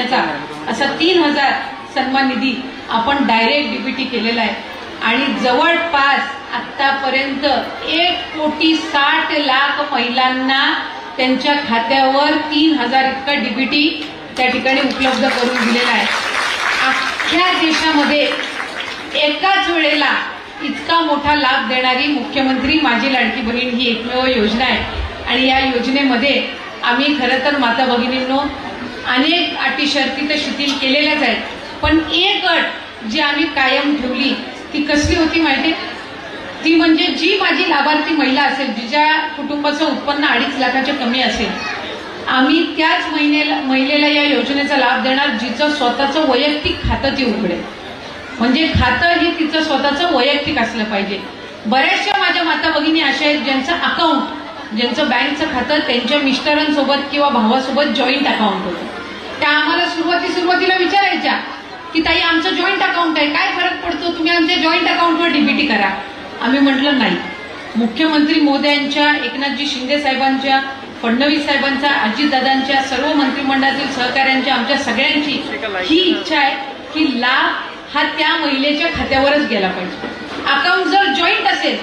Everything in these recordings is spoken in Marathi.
महिन्याचा असा 3000 सन्मान निधी आपण डायरेक्ट डीबीटी केलेला आहे आणि जवळपास आतापर्यंत 1,60,00,000 महिलांना त्यांच्या खात्यावर 3000 इतका डीबीटी त्या ठिकाणी उपलब्ध करून दिलेला आहे। अख्ख्या देशामध्ये एकाच वेळेला इतका मोठा लाभ देणारी मुख्यमंत्री माझी लाडकी बहीण ही एकमेव योजना आहे आणि या योजनेमध्ये आम्ही खरं तर माता भगिनींनो अनेक अटी शर्ती तर शिथिल केलेल्याच आहेत, पण एक अट जी आम्ही कायम ठेवली ती कसली होती माहिती आहे? ती म्हणजे जी माझी लाभार्थी महिला असेल, जिच्या कुटुंबाचं उत्पन्न 2.5 लाखाच्या कमी असेल, आम्ही त्याच महिलेला या योजनेचा लाभ देणार जिचं स्वतःचं वैयक्तिक खातं ती उघडेल। म्हणजे खातं हे तिचं स्वतःचं वैयक्तिक असलं पाहिजे। बऱ्याचशा माझ्या माता भगिनी अशा आहेत ज्यांचं अकाउंट, ज्यांचं बँकचं खातं त्यांच्या मिस्टरांसोबत किंवा भावासोबत जॉईंट अकाउंट होतं। त्या आम्हाला सुरुवातीला विचारायच्या की ताई आमचं जॉईंट अकाउंट आहे, काय फरक पडतो, तुम्ही आमच्या जॉईंट अकाउंटवर डीबीटी करा। आम्ही म्हटलं नाही, मुख्यमंत्री महोदयांच्या, एकनाथजी शिंदे साहेबांच्या, फडणवीस साहेबांच्या, अजितदादांच्या, सर्व मंत्रिमंडळातील सहकाऱ्यांच्या, आमच्या सगळ्यांची ही इच्छा आहे की लाभ हा त्या महिलेच्या खात्यावरच गेला पाहिजे। अकाउंट जर जॉईंट असेल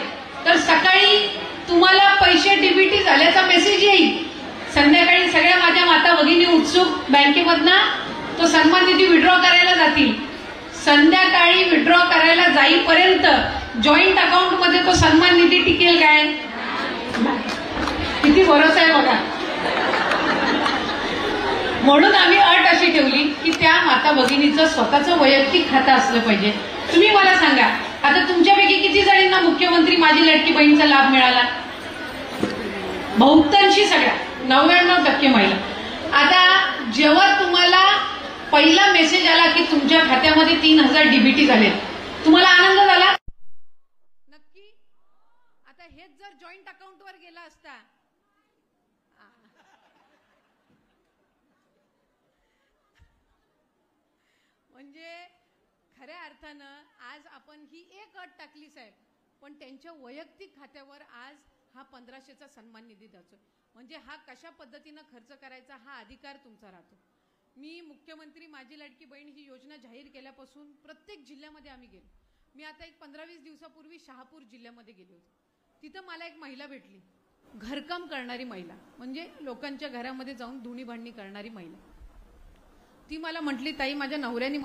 तर सकाळी तुम्हाला पैसे डीबीटी झाल्याचा मेसेज येईल, संध्याकाळी सगळ्या माझ्या माता भगिनी उत्सुक बँकेमधनं तो सन्मान निधी विड्रॉ करायला जातील। संध्याकाळी विड्रॉ करायला जाईपर्यंत जॉईंट अकाउंट मध्ये तो सन्मान निधी टिकेल काय? किती भरोसा आहे बघा। म्हणून आम्ही अट अशी ठेवली की त्या माता भगिनीचं स्वतःचं वैयक्तिक खातं असलं पाहिजे। तुम्ही मला सांगा, आता तुमच्यापैकी किती जणींना मुख्यमंत्री माझी लाडकी बहीणचा लाभ मिळाला? बहुतांशी सगळ्या, 99% महिला। आता जेव्हा तुम्हाला पहिला मेसेज आला की तुमच्या खात्यामध्ये 3000 डीबीटी झाले, तुम्हाला आनंद झाला नक्की? आता हेच जर जॉईंट अकाउंटवर गेला असता, म्हणजे खऱ्या अर्थानं आज आपण ही एक अट टाकली साहेब, पण त्यांच्या वैयक्तिक खात्यावर आज हा 1500चा सन्मान निधी द्यायचो। म्हणजे हा कशा पद्धतीनं खर्च करायचा हा अधिकार तुमचा राहतो। मी मुख्यमंत्री माझी लाडकी बहीण ही योजना जाहीर केल्यापासून प्रत्येक जिल्ह्यामध्ये आम्ही गेलो। मी आता एक 15-20 दिवसापूर्वी शहापूर जिल्ह्यामध्ये गेले होते। तिथं मला एक महिला भेटली, घरकाम करणारी महिला, म्हणजे लोकांच्या घरामध्ये जाऊन धुणी भांडणी करणारी महिला। ती मला म्हटली, ताई माझ्या नवऱ्याने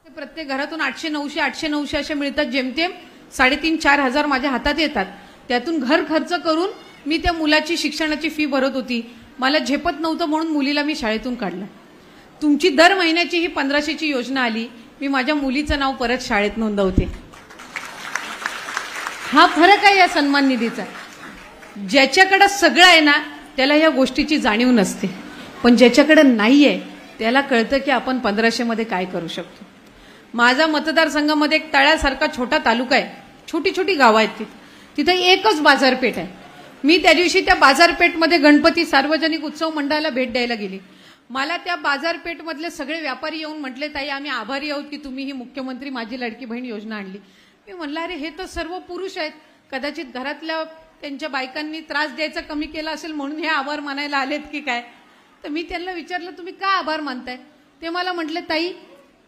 प्रत्येक घरातून 800-900 असे मिळतात, जेमतेम 3,500-4 हजार माझ्या हातात येतात। त्यातून घर खर्च करून मी त्या मुलाची शिक्षणाची फी भरत होती। मला झेपत नव्हतं म्हणून मुलीला मी शाळेतून काढलं। तुमची दर महिन्याची ही 1500ची योजना आली, मी माझ्या मुलीचं नाव परत शाळेत नोंदवते। हा फरक आहे या सन्मान निधीचा। ज्याच्याकडे सगळं आहे ना त्याला या गोष्टीची जाणीव नसते, पण ज्याच्याकडे नाहीये त्याला कळतं की आपण 1500 मध्ये काय करू शकतो। माझा मतदारसंघामध्ये एक तळ्यासारखा छोटा तालुका आहे, छोटी छोटी गावं आहेत, तिथे एकच बाजारपेठ आहे। मी त्या दिवशी त्या बाजारपेठमध्ये गणपती सार्वजनिक उत्सव मंडळाला भेट द्यायला गेली। मला त्या बाजारपेठमधले सगळे व्यापारी येऊन म्हटले, ताई आम्ही आभारी आहोत की तुम्ही ही मुख्यमंत्री माझी लाडकी बहीण योजना आणली। मी म्हणलं, अरे हे तर सर्व पुरुष आहेत, कदाचित घरातल्या त्यांच्या बायकांनी त्रास द्यायचा कमी केला असेल म्हणून हे आभार मानायला आलेत की काय? तर मी त्यांना विचारलं, तुम्ही का आभार मानताय? ते मला म्हटले, ताई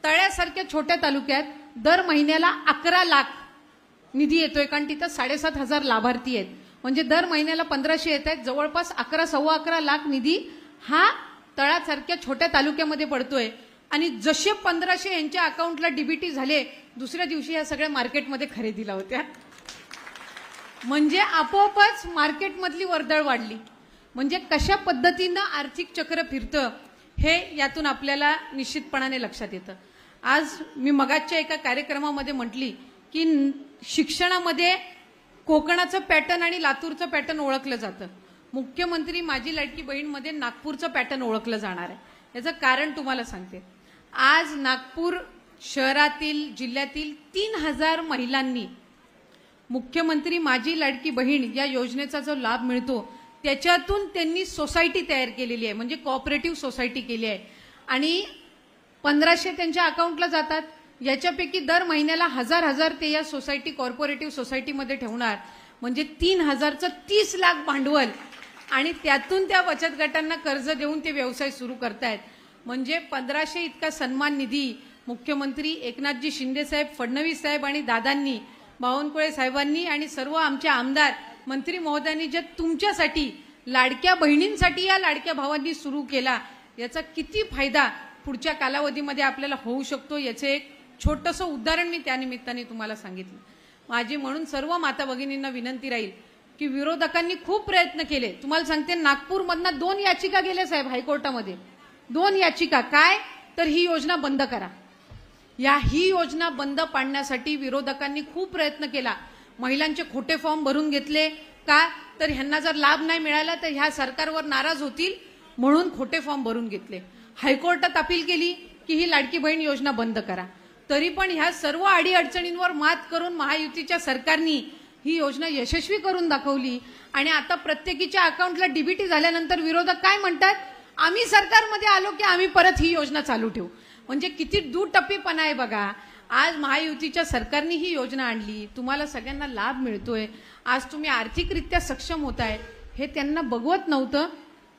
तळ्यासारख्या छोट्या तालुक्यात दर महिन्याला 11 लाख निधी येतोय, कारण तिथं 7,500 लाभार्थी आहेत, म्हणजे दर महिन्याला 1500 येत आहेत, जवळपास 11-11.25 लाख निधी हा तळ्यासारख्या छोट्या तालुक्यामध्ये पडतोय। आणि जसे 1500 यांच्या अकाउंटला डीबीटी झाले, दुसऱ्या दिवशी या सगळ्या मार्केटमध्ये खरेदीला होत्या। म्हणजे आपोआपच मार्केटमधली वर्दळ वाढली। म्हणजे कशा पद्धतीनं आर्थिक चक्र फिरतं हे यातून आपल्याला निश्चितपणाने लक्षात येतं। आज मी मगाच्या एका कार्यक्रमामध्ये म्हटली की शिक्षणामध्ये कोकणाचं पॅटर्न आणि लातूरचं पॅटर्न ओळखलं जातं, मुख्यमंत्री माझी लाडकी बहीणमध्ये नागपूरचं पॅटर्न ओळखलं जाणार आहे। याचं कारण तुम्हाला सांगते, आज नागपूर शहरातील जिल्ह्यातील 3000 महिलांनी मुख्यमंत्री माझी लाडकी बहीण या योजनेचा जो लाभ मिळतो त्याच्यातून त्यांनी सोसायटी तयार केलेली आहे, म्हणजे कोऑपरेटिव्ह सोसायटी केली आहे। आणि 1500 त्यांच्या अकाउंटला जातात. याच्यापैकी दर महिन्याला 1000 ते या सोसायटी कॉर्पोरेटिव्ह सोसायटीमध्ये ठेवणार, म्हणजे 3000चं 30 लाख भांडवल, आणि त्यातून त्या बचत गटांना कर्ज देऊन ते व्यवसाय सुरू करतायत. म्हणजे 1500 इतका सन्मान निधी मुख्यमंत्री एकनाथजी शिंदे साहेब, फडणवीस साहेब आणि दादांनी, बावनकुळे साहेबांनी आणि सर्व आमचे आमदार मंत्री महोदयांनी जे तुमच्यासाठी, लाडक्या बहिणींसाठी या लाडक्या भावांनी सुरू केला, याचा किती फायदा पुढच्या कालावधीमध्ये आपल्याला होऊ शकतो याचे एक छोटंसं उदाहरण मी त्यानिमित्ताने तुम्हाला सांगितलं. माझी म्हणून सर्व माता भगिनींना विनंती राहील की विरोधकांनी खूप प्रयत्न केले. तुम्हाला सांगते, नागपूरमधनं 2 याचिका गेल्या साहेब हायकोर्टामध्ये. 2 याचिका. काय तर ही योजना बंद करा. ही योजना बंद पाडण्यासाठी विरोधकांनी खूप प्रयत्न केला. महिलांचे खोटे फॉर्म भरून घेतले. का तर ह्यांना जर लाभ नाही मिळाला तर ह्या सरकारवर नाराज होतील म्हणून खोटे फॉर्म भरून घेतले. हायकोर्टात अपील केली की ही लाडकी बहीण योजना बंद करा. तरी पण ह्या सर्व अडीअडचणींवर मात करून महायुतीच्या सरकारनी ही योजना यशस्वी करून दाखवली. आणि आता प्रत्येकीच्या अकाउंटला डीबीटी झाल्यानंतर विरोधक काय म्हणतात, आम्ही सरकारमध्ये आलो की आम्ही परत ही योजना चालू ठेवू. म्हणजे किती दुटप्पीपणा आहे बघा. आज महायुतीच्या सरकारने ही योजना आणली, तुम्हाला सगळ्यांना लाभ मिळतोय, आज तुम्ही आर्थिकरित्या सक्षम होताय, हे त्यांना बघवत नव्हतं.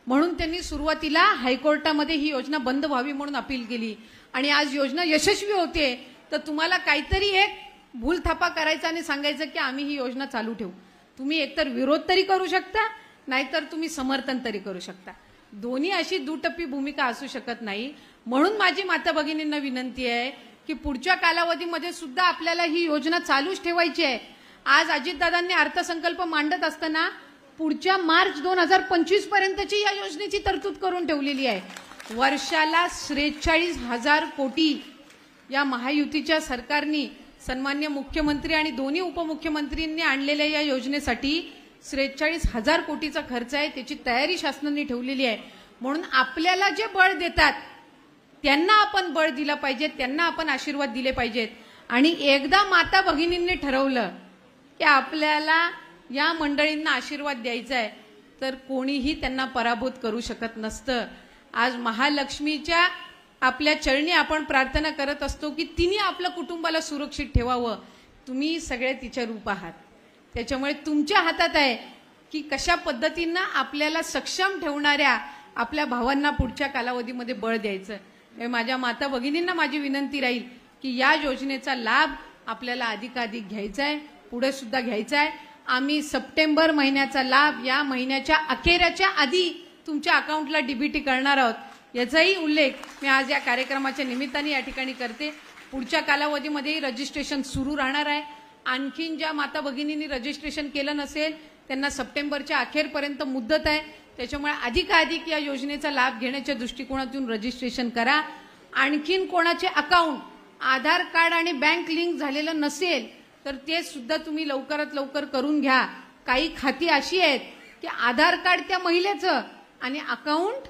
म्हणून त्यांनी सुरुवातीला हायकोर्टामध्ये ही योजना बंद व्हावी म्हणून अपील केली. आणि आज योजना यशस्वी होते तर तुम्हाला काहीतरी एक भूलथापा करायचा आणि सांगायचं की आम्ही ही योजना चालू ठेवू. तुम्ही एकतर विरोध तरी करू शकता, नाहीतर तुम्ही समर्थन तरी करू शकता. दोन्ही अशी दुटप्पी भूमिका असू शकत नाही. म्हणून माझी माता भगिनींना विनंती आहे की पुढच्या कालावधीमध्ये सुद्धा आपल्याला ही योजना चालूच ठेवायची आहे. आज अजितदादांनी अर्थसंकल्प मांडत असताना पुढच्या मार्च 2025 पर्यंतची या योजनेची तरतूद करून ठेवलेली आहे. वर्षाला 43,000 कोटी या महायुतीच्या सरकारनी, सन्मान्य मुख्यमंत्री आणि दोन्ही उपमुख्यमंत्रींनी आणलेल्या या योजनेसाठी 43,000 कोटीचा खर्च आहे. त्याची तयारी शासनाने ठेवलेली आहे. म्हणून आपल्याला जे बळ देतात त्यांना आपण बळ दिलं पाहिजे, त्यांना आपण आशीर्वाद दिले पाहिजेत. आणि एकदा माता भगिनींनी ठरवलं की आपल्याला या मंडळींना आशीर्वाद द्यायचा आहे तर कोणीही त्यांना पराभूत करू शकत नसतं. आज महालक्ष्मीच्या आपल्या चरणी आपण प्रार्थना करत असतो की तिने आपल्या कुटुंबाला सुरक्षित ठेवावं. तुम्ही सगळे तिचे रूप आहात. त्याच्यामुळे तुमच्या हातात आहे की कशा पद्धतीनं आपल्याला सक्षम ठेवणाऱ्या आपल्या भावांना पुढच्या कालावधीमध्ये बळ द्यायचं. माझ्या माता भगिनींना माझी विनंती राहील की या योजनेचा लाभ आपल्याला अधिकाधिक घ्यायचा आहे, पुढे सुद्धा घ्यायचा आहे. आम्ही सप्टेंबर महिन्याचा लाभ या महिन्याच्या अखेरच्या आधी तुमच्या अकाउंटला डीबीटी करणार आहोत. याचाही उल्लेख मी आज या कार्यक्रमाच्या निमित्ताने या ठिकाणी करते. पुढच्या कालावधीमध्येही रजिस्ट्रेशन सुरू राहणार आहे. आणखीन ज्या माता भगिनींनी रजिस्ट्रेशन केलं नसेल त्यांना सप्टेंबरच्या अखेरपर्यंत मुदत आहे. त्याच्यामुळे अधिकाधिक या योजनेचा लाभ घेण्याच्या दृष्टिकोनातून रजिस्ट्रेशन करा. आणखीन कोणाचे अकाउंट आधार कार्ड आणि बँक लिंक झालेलं नसेल तर ते सुद्धा तुम्ही लवकरात लवकर करून घ्या. काही खाती अशी आहेत की आधार कार्ड त्या महिलेचं आणि अकाउंट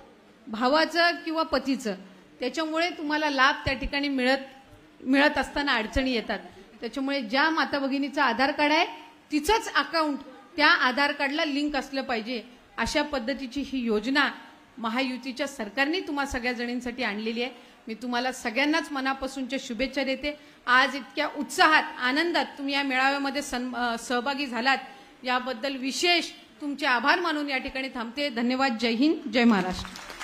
भावाचं किंवा पतीचं, त्याच्यामुळे तुम्हाला लाभ त्या ठिकाणी मिळत असताना अडचणी येतात. त्याच्यामुळे ज्या माता भगिनीचं आधार कार्ड आहे तिचंच अकाउंट त्या आधार कार्डला लिंक असलं पाहिजे. अशा पद्धतीची ही योजना महायुतीच्या सरकारने तुम्हा सगळ्या जणींसाठी आणलेली आहे. मी तुम्हाला सगळ्यांनाच मनापासूनच्या शुभेच्छा देते. आज इतक्या उत्साहात, आनंदात तुम्ही या मेळाव्यामध्ये सहभागी झालात याबद्दल विशेष तुमचे आभार मानून या ठिकाणी थांबते. धन्यवाद. जय हिंद, जय महाराष्ट्र.